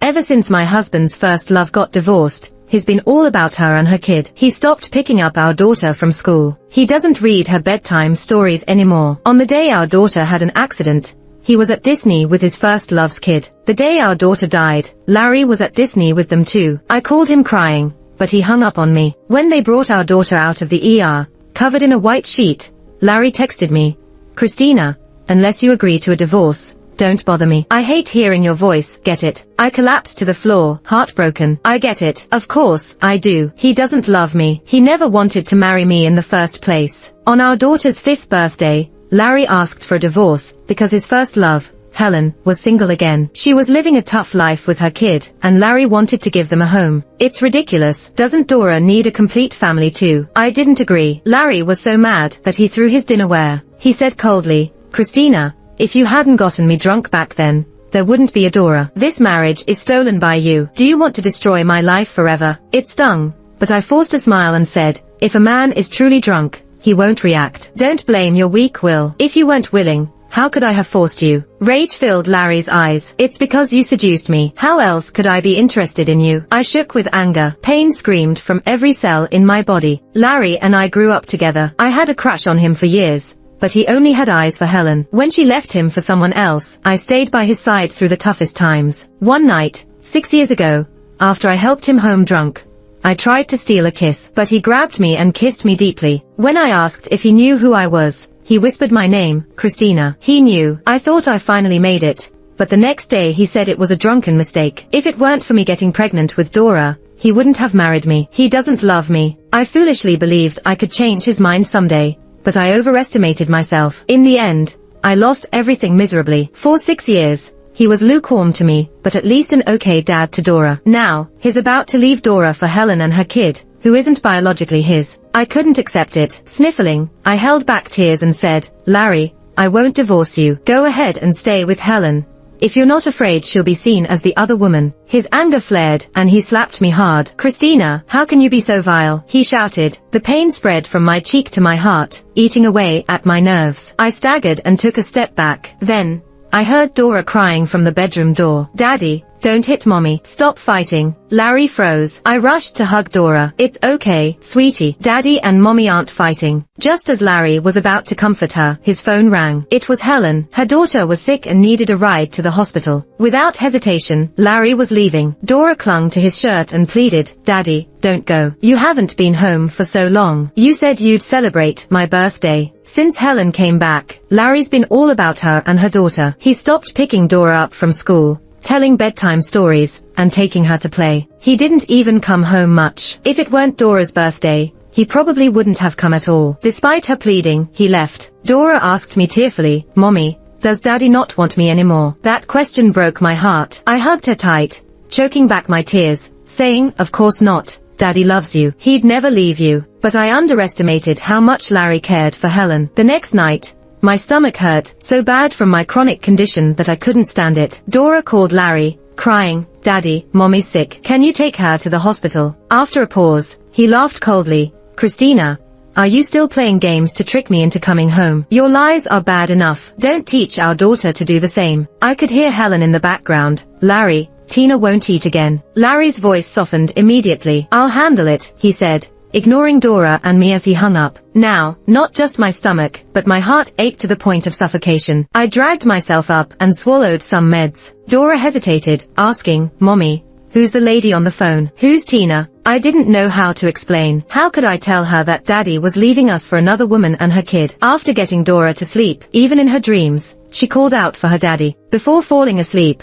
Ever since my husband's first love got divorced, he's been all about her and her kid. He stopped picking up our daughter from school. He doesn't read her bedtime stories anymore. On the day our daughter had an accident, he was at Disney with his first love's kid. The day our daughter died, Larry was at Disney with them too. I called him crying, but he hung up on me. When they brought our daughter out of the ER, covered in a white sheet, Larry texted me, "Christina, unless you agree to a divorce, don't bother me. I hate hearing your voice, get it?" I collapsed to the floor, heartbroken. I get it. Of course, I do. He doesn't love me. He never wanted to marry me in the first place. On our daughter's 5th birthday, Larry asked for a divorce, because his first love, Helen, was single again. She was living a tough life with her kid, and Larry wanted to give them a home. It's ridiculous. Doesn't Dora need a complete family too? I didn't agree. Larry was so mad that he threw his dinnerware. He said coldly, "Christina, if you hadn't gotten me drunk back then, there wouldn't be a Dora. This marriage is stolen by you. Do you want to destroy my life forever?" It stung, but I forced a smile and said, "If a man is truly drunk, he won't react. Don't blame your weak will. If you weren't willing, how could I have forced you?" Rage filled Larry's eyes. "It's because you seduced me. How else could I be interested in you?" I shook with anger. Pain screamed from every cell in my body. Larry and I grew up together. I had a crush on him for years, but he only had eyes for Helen. When she left him for someone else, I stayed by his side through the toughest times. One night, 6 years ago, after I helped him home drunk, I tried to steal a kiss, but he grabbed me and kissed me deeply. When I asked if he knew who I was, he whispered my name, Christina. He knew. I thought I finally made it, but the next day he said it was a drunken mistake. If it weren't for me getting pregnant with Dora, he wouldn't have married me. He doesn't love me. I foolishly believed I could change his mind someday, but I overestimated myself. In the end, I lost everything miserably. For 6 years, he was lukewarm to me, but at least an okay dad to Dora. Now, he's about to leave Dora for Helen and her kid, who isn't biologically his. I couldn't accept it. Sniffling, I held back tears and said, "Larry, I won't divorce you. Go ahead and stay with Helen. If you're not afraid she'll be seen as the other woman." His anger flared, and he slapped me hard. "Christina, how can you be so vile?" he shouted. The pain spread from my cheek to my heart, eating away at my nerves. I staggered and took a step back. Then, I heard Dora crying from the bedroom door. "Daddy, don't hit Mommy. Stop fighting." Larry froze. I rushed to hug Dora. "It's okay, sweetie. Daddy and Mommy aren't fighting." Just as Larry was about to comfort her, his phone rang. It was Helen. Her daughter was sick and needed a ride to the hospital. Without hesitation, Larry was leaving. Dora clung to his shirt and pleaded, "Daddy, don't go. You haven't been home for so long. You said you'd celebrate my birthday." Since Helen came back, Larry's been all about her and her daughter. He stopped picking Dora up from school, telling bedtime stories, and taking her to play. He didn't even come home much. If it weren't Dora's birthday, he probably wouldn't have come at all. Despite her pleading, he left. Dora asked me tearfully, "Mommy, does Daddy not want me anymore?" That question broke my heart. I hugged her tight, choking back my tears, saying, "Of course not. Daddy loves you. He'd never leave you." But I underestimated how much Larry cared for Helen. The next night, my stomach hurt so bad from my chronic condition that I couldn't stand it. Dora called Larry, crying, "Daddy, Mommy's sick. Can you take her to the hospital?" After a pause, he laughed coldly. "Christina, are you still playing games to trick me into coming home? Your lies are bad enough. Don't teach our daughter to do the same." I could hear Helen in the background. "Larry, Tina won't eat again." Larry's voice softened immediately. "I'll handle it," he said, ignoring Dora and me as he hung up. Now, not just my stomach, but my heart ached to the point of suffocation. I dragged myself up and swallowed some meds. Dora hesitated, asking, "Mommy, who's the lady on the phone? Who's Tina?" I didn't know how to explain. How could I tell her that Daddy was leaving us for another woman and her kid? After getting Dora to sleep, even in her dreams, she called out for her daddy. Before falling asleep,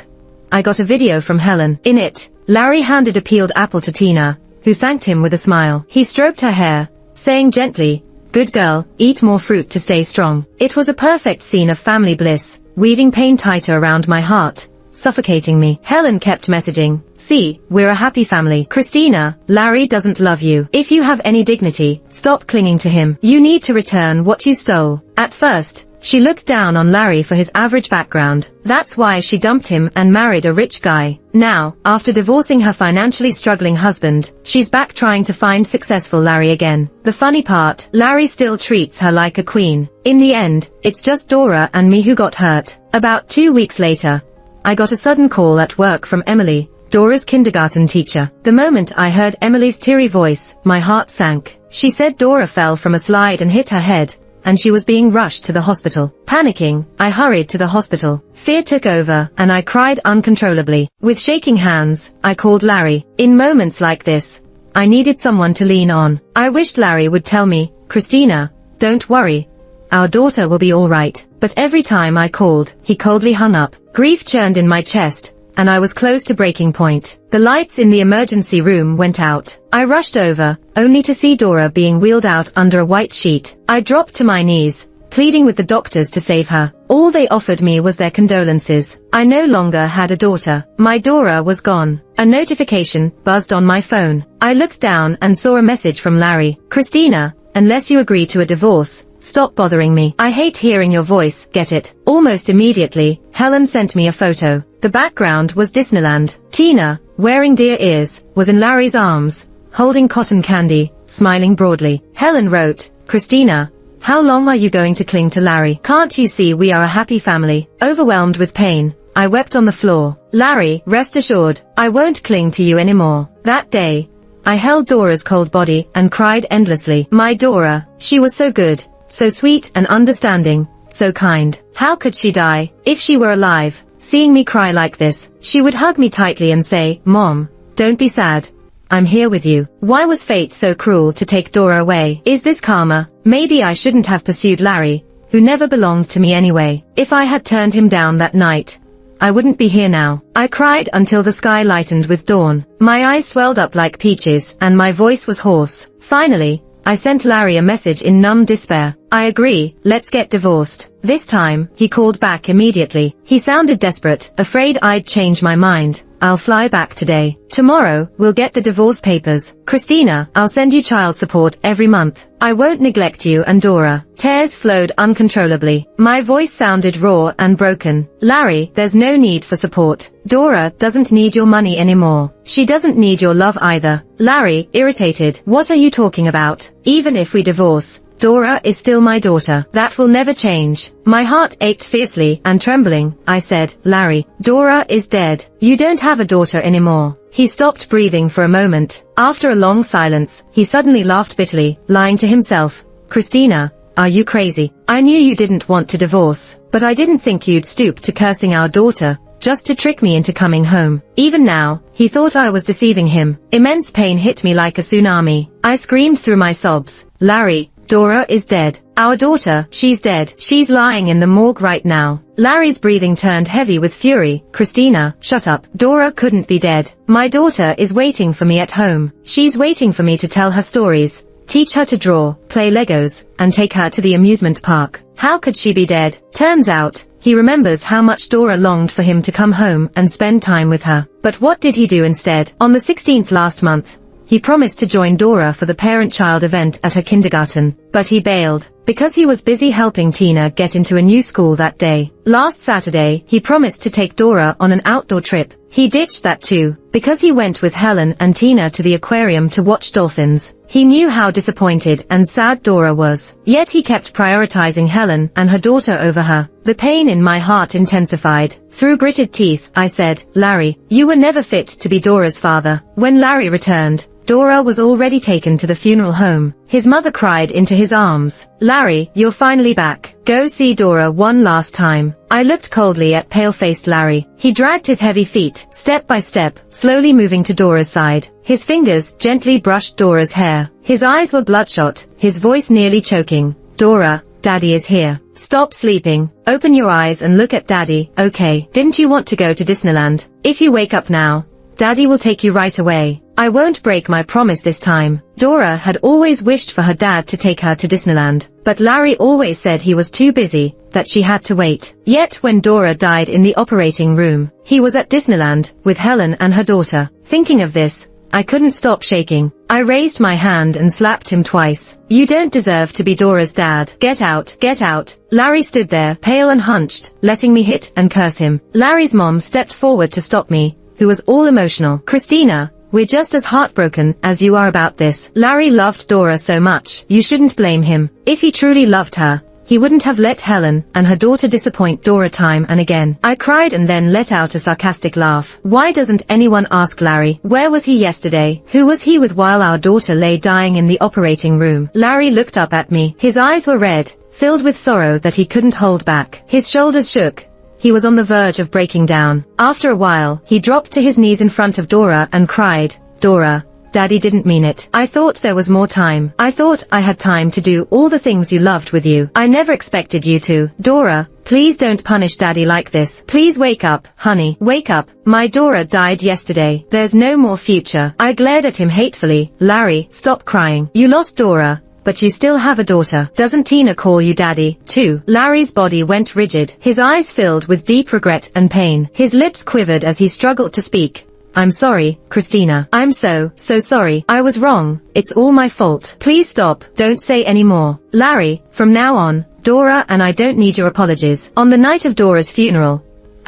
I got a video from Helen. In it, Larry handed a peeled apple to Tina, who thanked him with a smile. He stroked her hair, saying gently, "Good girl, eat more fruit to stay strong." It was a perfect scene of family bliss, weaving pain tighter around my heart, suffocating me. Helen kept messaging, "See, we're a happy family. Christina, Larry doesn't love you. If you have any dignity, stop clinging to him. You need to return what you stole." At first, she looked down on Larry for his average background. That's why she dumped him and married a rich guy. Now, after divorcing her financially struggling husband, she's back trying to find successful Larry again. The funny part, Larry still treats her like a queen. In the end, it's just Dora and me who got hurt. About 2 weeks later, I got a sudden call at work from Emily, Dora's kindergarten teacher. The moment I heard Emily's teary voice, my heart sank. She said Dora fell from a slide and hit her head, and she was being rushed to the hospital. Panicking, I hurried to the hospital. Fear took over, and I cried uncontrollably. With shaking hands, I called Larry. In moments like this, I needed someone to lean on. I wished Larry would tell me, "Christina, don't worry. Our daughter will be all right." But every time I called, he coldly hung up. Grief churned in my chest, and I was close to breaking point. The lights in the emergency room went out. I rushed over, only to see Dora being wheeled out under a white sheet. I dropped to my knees, pleading with the doctors to save her. All they offered me was their condolences. I no longer had a daughter. My Dora was gone. A notification buzzed on my phone. I looked down and saw a message from Larry. "Christina, unless you agree to a divorce, stop bothering me. I hate hearing your voice, get it?" Almost immediately, Helen sent me a photo. The background was Disneyland. Tina, wearing deer ears, was in Larry's arms, holding cotton candy, smiling broadly. Helen wrote, "Christina, how long are you going to cling to Larry? Can't you see we are a happy family?" Overwhelmed with pain, I wept on the floor. "Larry, rest assured, I won't cling to you anymore." That day, I held Dora's cold body and cried endlessly. My Dora, she was so good, so sweet and understanding, so kind. How could she die? If she were alive, seeing me cry like this, she would hug me tightly and say, "Mom, don't be sad. I'm here with you." Why was fate so cruel to take Dora away? Is this karma? Maybe I shouldn't have pursued Larry, who never belonged to me anyway. If I had turned him down that night, I wouldn't be here now. I cried until the sky lightened with dawn. My eyes swelled up like peaches, and my voice was hoarse. Finally, I sent Larry a message in numb despair. "I agree, let's get divorced." This time, he called back immediately. He sounded desperate, afraid I'd change my mind. "I'll fly back today. Tomorrow, we'll get the divorce papers. Christina, I'll send you child support every month. I won't neglect you and Dora." Tears flowed uncontrollably. My voice sounded raw and broken. "Larry, there's no need for support. Dora doesn't need your money anymore. She doesn't need your love either." Larry, irritated, "What are you talking about? Even if we divorce, Dora is still my daughter. That will never change." My heart ached fiercely, and trembling, I said, "Larry, Dora is dead. You don't have a daughter anymore." He stopped breathing for a moment. After a long silence, he suddenly laughed bitterly, lying to himself. "Christina, are you crazy? I knew you didn't want to divorce, but I didn't think you'd stoop to cursing our daughter, just to trick me into coming home." Even now, he thought I was deceiving him. Immense pain hit me like a tsunami. I screamed through my sobs, "Larry, Dora is dead. Our daughter, she's dead. She's lying in the morgue right now." Larry's breathing turned heavy with fury. "Christina, shut up. Dora couldn't be dead. My daughter is waiting for me at home. She's waiting for me to tell her stories, teach her to draw, play Legos, and take her to the amusement park. How could she be dead?" Turns out, he remembers how much Dora longed for him to come home and spend time with her. But what did he do instead? On the 16th last month, he promised to join Dora for the parent-child event at her kindergarten, but he bailed, because he was busy helping Tina get into a new school that day. Last Saturday, he promised to take Dora on an outdoor trip. He ditched that too, because he went with Helen and Tina to the aquarium to watch dolphins. He knew how disappointed and sad Dora was, yet he kept prioritizing Helen and her daughter over her. The pain in my heart intensified. Through gritted teeth, I said, "Larry, you were never fit to be Dora's father." When Larry returned, Dora was already taken to the funeral home. His mother cried into his arms, "Larry, you're finally back. Go see Dora one last time." I looked coldly at pale-faced Larry. He dragged his heavy feet, step by step, slowly moving to Dora's side. His fingers gently brushed Dora's hair. His eyes were bloodshot, his voice nearly choking. "Dora, Daddy is here. Stop sleeping. Open your eyes and look at Daddy, okay? Didn't you want to go to Disneyland? If you wake up now, Daddy will take you right away. I won't break my promise this time." Dora had always wished for her dad to take her to Disneyland, but Larry always said he was too busy, that she had to wait. Yet when Dora died in the operating room, he was at Disneyland, with Helen and her daughter. Thinking of this, I couldn't stop shaking. I raised my hand and slapped him twice. "You don't deserve to be Dora's dad. Get out, get out." Larry stood there, pale and hunched, letting me hit and curse him. Larry's mom stepped forward to stop me, who was all emotional. "Christina, we're just as heartbroken as you are about this. Larry loved Dora so much. You shouldn't blame him. If he truly loved her, he wouldn't have let Helen and her daughter disappoint Dora time and again. I cried and then let out a sarcastic laugh. Why doesn't anyone ask Larry? Where was he yesterday? Who was he with while our daughter lay dying in the operating room? Larry looked up at me. His eyes were red, filled with sorrow that he couldn't hold back. His shoulders shook. He was on the verge of breaking down. After a while, he dropped to his knees in front of Dora and cried, "Dora, Daddy didn't mean it. I thought there was more time. I thought I had time to do all the things you loved with you. I never expected you to. Dora, please don't punish Daddy like this. Please wake up, honey. Wake up. My Dora died yesterday. There's no more future." I glared at him hatefully. Larry, stop crying. You lost Dora, but you still have a daughter. Doesn't Tina call you Daddy, too? Larry's body went rigid. His eyes filled with deep regret and pain. His lips quivered as he struggled to speak. "I'm sorry, Christina. I'm so sorry. I was wrong. It's all my fault. Please stop. Don't say any more. Larry, from now on, Dora and I don't need your apologies." On the night of Dora's funeral,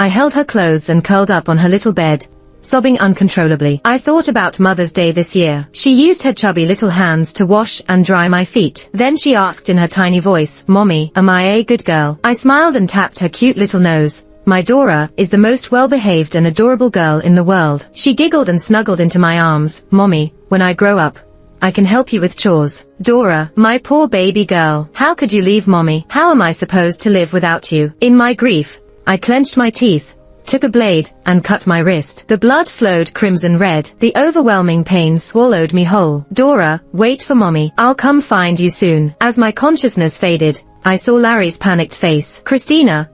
I held her clothes and curled up on her little bed, sobbing uncontrollably. I thought about Mother's Day this year. She used her chubby little hands to wash and dry my feet. Then she asked in her tiny voice, "Mommy, am I a good girl?" I smiled and tapped her cute little nose. "My Dora is the most well-behaved and adorable girl in the world." She giggled and snuggled into my arms. "Mommy, when I grow up, I can help you with chores." "Dora, my poor baby girl. How could you leave Mommy? How am I supposed to live without you?" In my grief, I clenched my teeth, took a blade, and cut my wrist. The blood flowed crimson red. The overwhelming pain swallowed me whole. "Dora, wait for Mommy. I'll come find you soon." As my consciousness faded, I saw Larry's panicked face. Christina,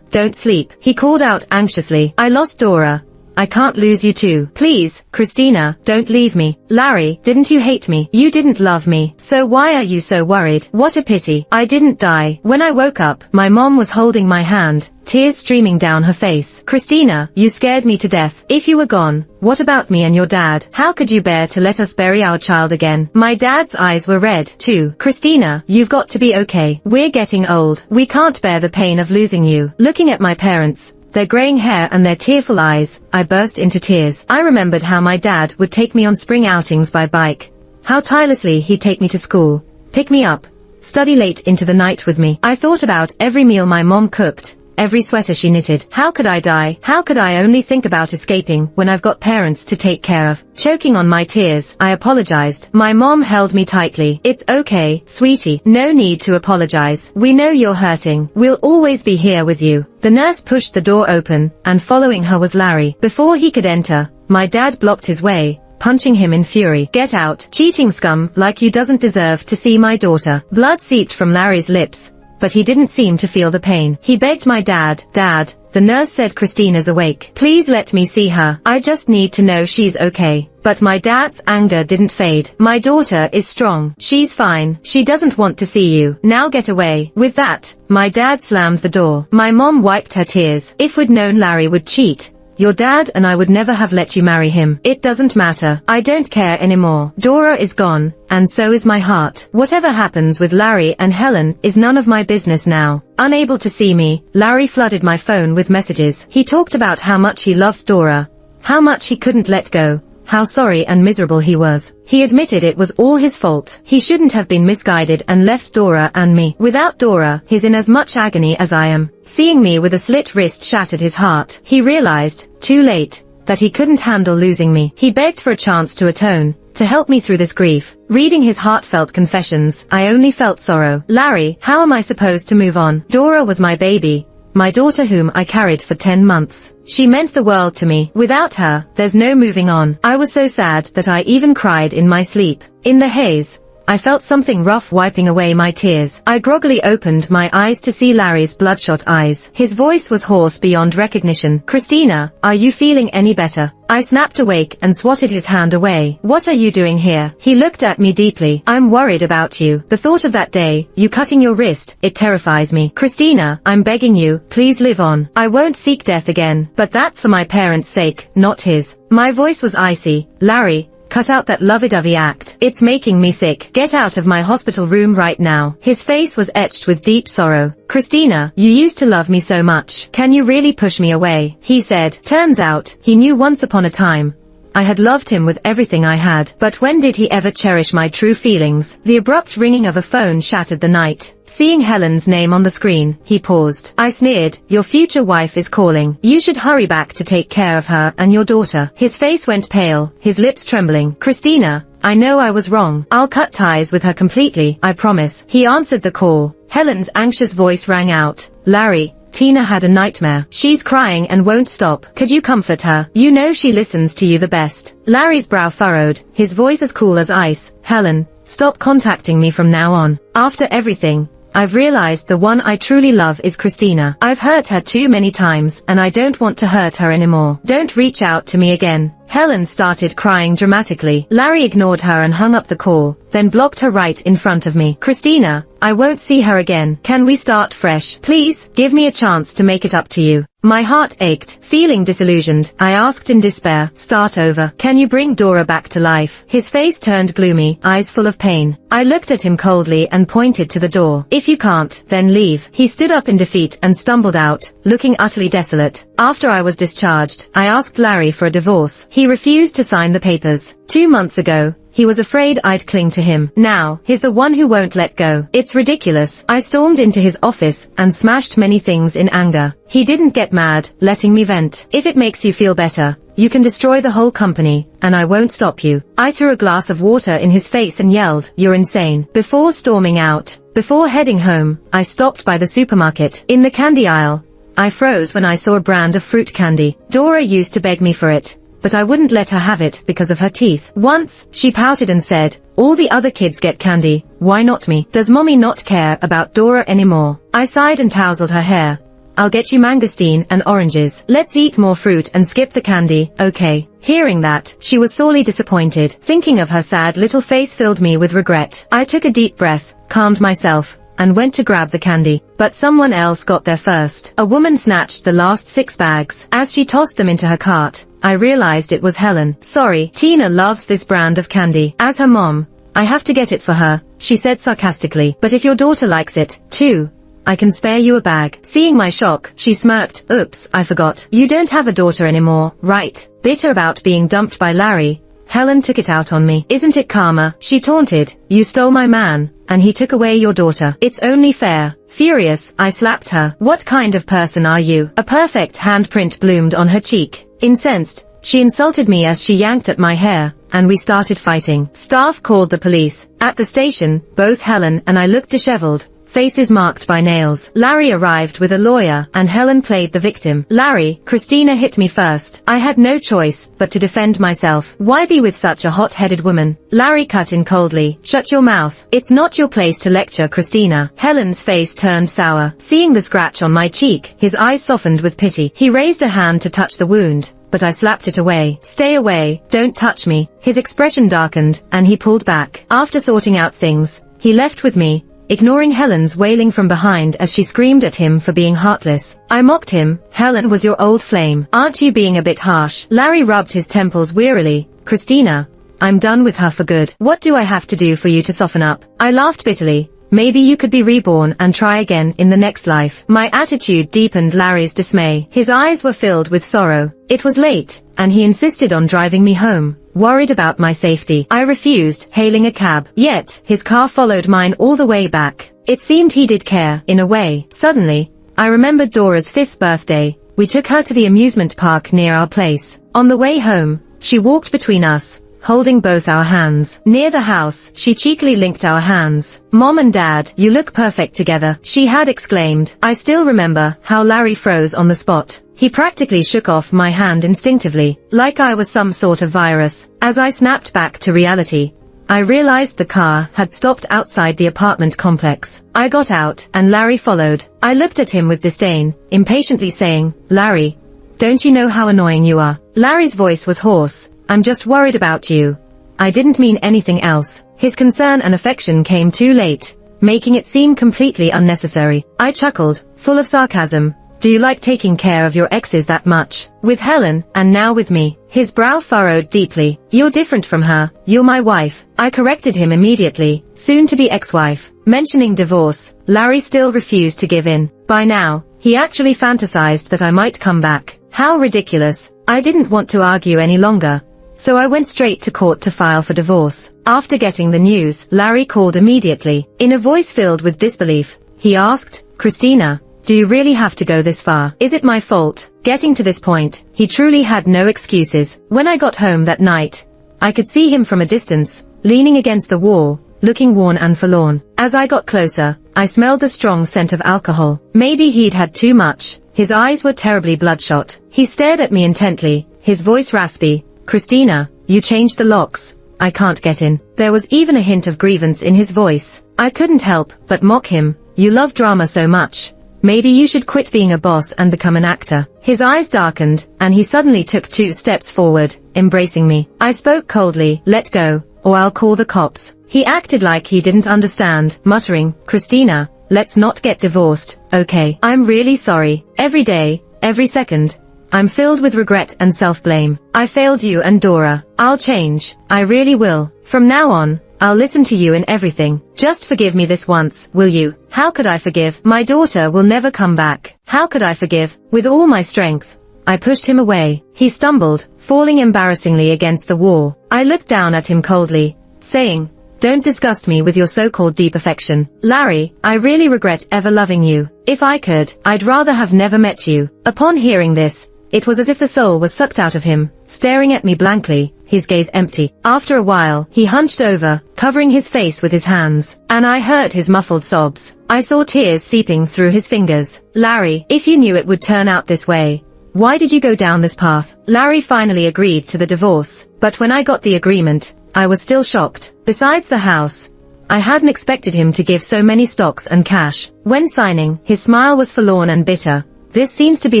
don't sleep," he called out anxiously. "I lost Dora. I can't lose you too. Please, Christina, don't leave me." "Larry, didn't you hate me? You didn't love me. So why are you so worried? What a pity. I didn't die." When I woke up, my mom was holding my hand, tears streaming down her face. "Christina, you scared me to death. If you were gone, what about me and your dad? How could you bear to let us bury our child again?" My dad's eyes were red, too. "Christina, you've got to be okay. We're getting old. We can't bear the pain of losing you." Looking at my parents, their graying hair and their tearful eyes, I burst into tears. I remembered how my dad would take me on spring outings by bike, how tirelessly he'd take me to school, pick me up, study late into the night with me. I thought about every meal my mom cooked, every sweater she knitted. How could I die? How could I only think about escaping when I've got parents to take care of? Choking on my tears, I apologized. My mom held me tightly. "It's okay, sweetie. No need to apologize. We know you're hurting. We'll always be here with you." The nurse pushed the door open, and following her was Larry. Before he could enter, my dad blocked his way, punching him in fury. "Get out, cheating scum, like you doesn't deserve to see my daughter." Blood seeped from Larry's lips, but he didn't seem to feel the pain. He begged my dad, "Dad," the nurse said, "Christina's awake. Please let me see her. I just need to know she's okay." But my dad's anger didn't fade. "My daughter is strong. She's fine. She doesn't want to see you. Now get away." With that, my dad slammed the door. My mom wiped her tears. "If we'd known Larry would cheat, your dad and I would never have let you marry him. It doesn't matter. I don't care anymore. Dora is gone, and so is my heart. Whatever happens with Larry and Helen is none of my business now." Unable to see me, Larry flooded my phone with messages. He talked about how much he loved Dora, how much he couldn't let go, how sorry and miserable he was. He admitted it was all his fault. He shouldn't have been misguided and left Dora and me. Without Dora, he's in as much agony as I am. Seeing me with a slit wrist shattered his heart. He realized, too late, that he couldn't handle losing me. He begged for a chance to atone, to help me through this grief. Reading his heartfelt confessions, I only felt sorrow. "Larry, how am I supposed to move on? Dora was my baby, my daughter whom I carried for 10 months. She meant the world to me. Without her, there's no moving on." I was so sad that I even cried in my sleep. In the haze, I felt something rough wiping away my tears. I groggily opened my eyes to see Larry's bloodshot eyes. His voice was hoarse beyond recognition. "Christina, are you feeling any better?" I snapped awake and swatted his hand away. "What are you doing here?" He looked at me deeply. "I'm worried about you. The thought of that day, you cutting your wrist, it terrifies me. Christina, I'm begging you, please live on. I won't seek death again, but that's for my parents' sake, not his." My voice was icy. "Larry, cut out that lovey-dovey act. It's making me sick. Get out of my hospital room right now." His face was etched with deep sorrow. "Christina, you used to love me so much. Can you really push me away?" he said. Turns out, he knew once upon a time, I had loved him with everything I had, but when did he ever cherish my true feelings? The abrupt ringing of a phone shattered the night. Seeing Helen's name on the screen, he paused. I sneered, "Your future wife is calling. You should hurry back to take care of her and your daughter." His face went pale, his lips trembling. "Christina, I know I was wrong. I'll cut ties with her completely, I promise." He answered the call. Helen's anxious voice rang out. "Larry, Tina had a nightmare. She's crying and won't stop. Could you comfort her? You know she listens to you the best." Larry's brow furrowed, his voice as cool as ice. "Helen, stop contacting me from now on. After everything, I've realized the one I truly love is Christina. I've hurt her too many times, and I don't want to hurt her anymore. Don't reach out to me again." Helen started crying dramatically. Larry ignored her and hung up the call, then blocked her right in front of me. "Christina, I won't see her again. Can we start fresh? Please, give me a chance to make it up to you." My heart ached. Feeling disillusioned, I asked in despair, "Start over. Can you bring Dora back to life?" His face turned gloomy, eyes full of pain. I looked at him coldly and pointed to the door. "If you can't, then leave." He stood up in defeat and stumbled out, looking utterly desolate. After I was discharged, I asked Larry for a divorce. He refused to sign the papers. 2 months ago, he was afraid I'd cling to him. Now, he's the one who won't let go. It's ridiculous. I stormed into his office and smashed many things in anger. He didn't get mad, letting me vent. "If it makes you feel better, you can destroy the whole company, and I won't stop you." I threw a glass of water in his face and yelled, "You're insane." Before storming out, before heading home, I stopped by the supermarket. In the candy aisle, I froze when I saw a brand of fruit candy. Dora used to beg me for it, but I wouldn't let her have it because of her teeth. Once, she pouted and said, "All the other kids get candy, why not me? Does mommy not care about Dora anymore?" I sighed and tousled her hair. "I'll get you mangosteen and oranges. Let's eat more fruit and skip the candy, okay?" Hearing that, she was sorely disappointed. Thinking of her sad little face filled me with regret. I took a deep breath, calmed myself, and went to grab the candy. But someone else got there first. A woman snatched the last 6 bags. As she tossed them into her cart, I realized it was Helen. "Sorry, Tina loves this brand of candy. As her mom, I have to get it for her," she said sarcastically. "But if your daughter likes it, too, I can spare you a bag." Seeing my shock, she smirked. "Oops, I forgot. You don't have a daughter anymore, right?" Bitter about being dumped by Larry, Helen took it out on me. "Isn't it karma?" she taunted. "You stole my man, and he took away your daughter. It's only fair." Furious, I slapped her. "What kind of person are you?" A perfect handprint bloomed on her cheek. Incensed, she insulted me as she yanked at my hair, and we started fighting. Staff called the police. At the station, both Helen and I looked disheveled, faces marked by nails. Larry arrived with a lawyer, and Helen played the victim. "Larry, Christina hit me first. I had no choice but to defend myself." "Why be with such a hot-headed woman?" Larry cut in coldly. "Shut your mouth. It's not your place to lecture Christina." Helen's face turned sour. Seeing the scratch on my cheek, his eyes softened with pity. He raised a hand to touch the wound, but I slapped it away. "Stay away, don't touch me." His expression darkened, and he pulled back. After sorting out things, he left with me, ignoring Helen's wailing from behind as she screamed at him for being heartless. I mocked him. "Helen was your old flame. Aren't you being a bit harsh?" Larry rubbed his temples wearily. "Christina, I'm done with her for good. What do I have to do for you to soften up?" I laughed bitterly. "Maybe you could be reborn and try again in the next life." My attitude deepened Larry's dismay. His eyes were filled with sorrow. It was late, and he insisted on driving me home, worried about my safety. I refused, hailing a cab. Yet, his car followed mine all the way back. It seemed he did care, in a way. Suddenly, I remembered Dora's 5th birthday. We took her to the amusement park near our place. On the way home, she walked between us, holding both our hands. Near the house, she cheekily linked our hands. "Mom and Dad, you look perfect together," she had exclaimed. I still remember how Larry froze on the spot. He practically shook off my hand instinctively, like I was some sort of virus. As I snapped back to reality, I realized the car had stopped outside the apartment complex. I got out, and Larry followed. I looked at him with disdain, impatiently saying, "Larry, don't you know how annoying you are?" Larry's voice was hoarse. "I'm just worried about you. I didn't mean anything else." His concern and affection came too late, making it seem completely unnecessary. I chuckled, full of sarcasm. "Do you like taking care of your exes that much? With Helen, and now with me?" His brow furrowed deeply. "You're different from her. You're my wife." I corrected him immediately. Soon to be ex-wife. Mentioning divorce, Larry still refused to give in. By now, he actually fantasized that I might come back. How ridiculous. I didn't want to argue any longer, so I went straight to court to file for divorce. After getting the news, Larry called immediately. In a voice filled with disbelief, he asked, "Christina, do you really have to go this far? Is it my fault?" Getting to this point, he truly had no excuses. When I got home that night, I could see him from a distance, leaning against the wall, looking worn and forlorn. As I got closer, I smelled the strong scent of alcohol. Maybe he'd had too much. His eyes were terribly bloodshot. He stared at me intently, his voice raspy. "Christina, you changed the locks. I can't get in." There was even a hint of grievance in his voice. I couldn't help but mock him. "You love drama so much. Maybe you should quit being a boss and become an actor." His eyes darkened, and he suddenly took 2 steps forward, embracing me. I spoke coldly, "Let go, or I'll call the cops." He acted like he didn't understand, muttering, "Christina, let's not get divorced, okay? I'm really sorry. Every day, every second, I'm filled with regret and self-blame. I failed you and Dora. I'll change. I really will. From now on, I'll listen to you in everything. Just forgive me this once, will you?" How could I forgive? My daughter will never come back. How could I forgive? With all my strength, I pushed him away. He stumbled, falling embarrassingly against the wall. I looked down at him coldly, saying, "Don't disgust me with your so-called deep affection. Larry, I really regret ever loving you. If I could, I'd rather have never met you." Upon hearing this, it was as if the soul was sucked out of him, staring at me blankly, his gaze empty. After a while, he hunched over, covering his face with his hands, and I heard his muffled sobs. I saw tears seeping through his fingers. "Larry, if you knew it would turn out this way, why did you go down this path?" Larry finally agreed to the divorce, but when I got the agreement, I was still shocked. Besides the house, I hadn't expected him to give so many stocks and cash. When signing, his smile was forlorn and bitter. "This seems to be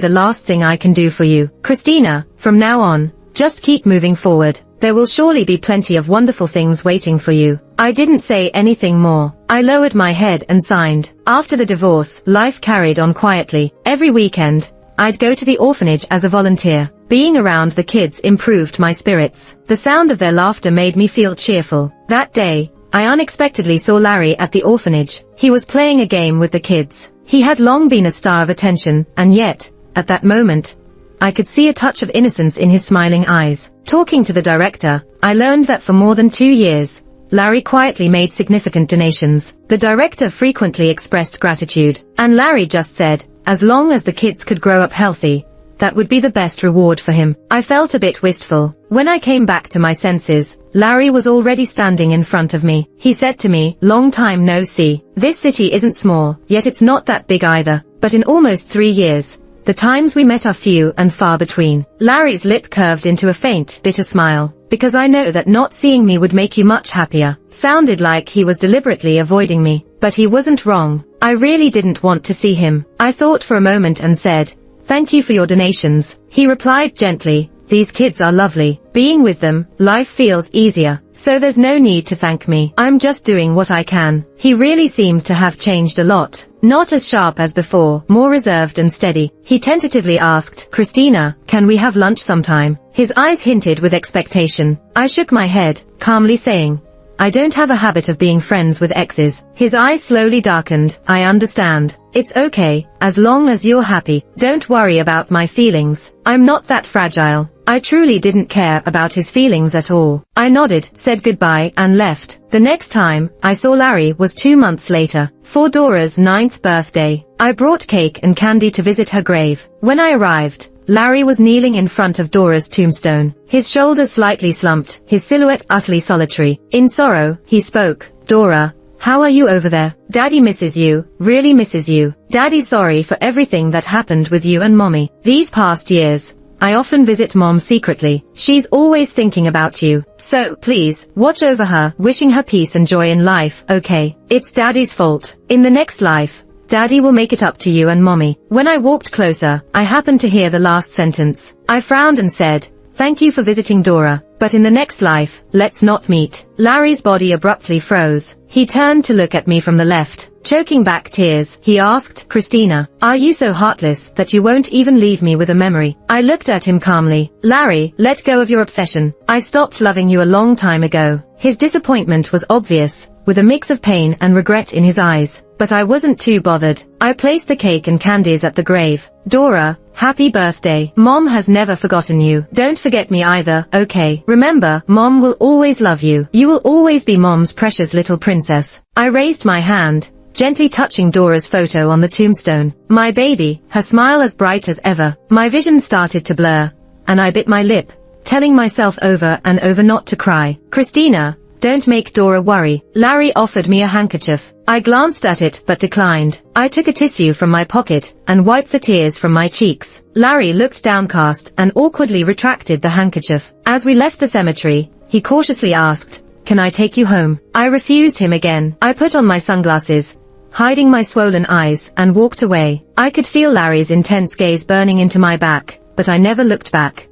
the last thing I can do for you. Christina, from now on, just keep moving forward. There will surely be plenty of wonderful things waiting for you." I didn't say anything more. I lowered my head and signed. After the divorce, life carried on quietly. Every weekend, I'd go to the orphanage as a volunteer. Being around the kids improved my spirits. The sound of their laughter made me feel cheerful. That day, I unexpectedly saw Larry at the orphanage. He was playing a game with the kids. He had long been a star of attention, and yet, at that moment, I could see a touch of innocence in his smiling eyes. Talking to the director, I learned that for more than 2 years, Larry quietly made significant donations. The director frequently expressed gratitude, and Larry just said, as long as the kids could grow up healthy, that would be the best reward for him. I felt a bit wistful. When I came back to my senses, Larry was already standing in front of me. He said to me, "Long time no see. This city isn't small, yet it's not that big either. But in almost 3 years, the times we met are few and far between." Larry's lip curved into a faint, bitter smile. "Because I know that not seeing me would make you much happier." Sounded like he was deliberately avoiding me, but he wasn't wrong. I really didn't want to see him. I thought for a moment and said, "Thank you for your donations." He replied gently, "These kids are lovely. Being with them, life feels easier. So there's no need to thank me. I'm just doing what I can." He really seemed to have changed a lot. Not as sharp as before, more reserved and steady. He tentatively asked, "Christina, can we have lunch sometime?" His eyes hinted with expectation. I shook my head, calmly saying, "I don't have a habit of being friends with exes." His eyes slowly darkened. "I understand. It's okay, as long as you're happy. Don't worry about my feelings. I'm not that fragile." I truly didn't care about his feelings at all. I nodded, said goodbye, and left. The next time I saw Larry was 2 months later, for Dora's 9th birthday. I brought cake and candy to visit her grave. When I arrived, Larry was kneeling in front of Dora's tombstone, his shoulders slightly slumped, his silhouette utterly solitary. In sorrow, he spoke, "Dora, how are you over there? Daddy misses you, really misses you. Daddy's sorry for everything that happened with you and Mommy. These past years, I often visit Mom secretly. She's always thinking about you. So, please, watch over her, wishing her peace and joy in life, okay? It's Daddy's fault. In the next life, Daddy will make it up to you and Mommy." When I walked closer, I happened to hear the last sentence. I frowned and said, "Thank you for visiting Dora, but in the next life, let's not meet." Larry's body abruptly froze. He turned to look at me from the left. Choking back tears, he asked, "Christina, are you so heartless that you won't even leave me with a memory?" I looked at him calmly. "Larry, let go of your obsession. I stopped loving you a long time ago." His disappointment was obvious, with a mix of pain and regret in his eyes. but I wasn't too bothered. I placed the cake and candies at the grave. Dora, happy birthday. Mom has never forgotten you. Don't forget me either, okay? Remember, Mom will always love you. You will always be Mom's precious little princess. I raised my hand, gently touching Dora's photo on the tombstone. My baby, her smile as bright as ever. My vision started to blur, and I bit my lip, telling myself over and over not to cry. Christina, don't make Dora worry. Larry offered me a handkerchief. I glanced at it but declined. I took a tissue from my pocket and wiped the tears from my cheeks. Larry looked downcast and awkwardly retracted the handkerchief. As we left the cemetery, he cautiously asked, "Can I take you home?" I refused him again. I put on my sunglasses, hiding my swollen eyes, and walked away. I could feel Larry's intense gaze burning into my back, but I never looked back.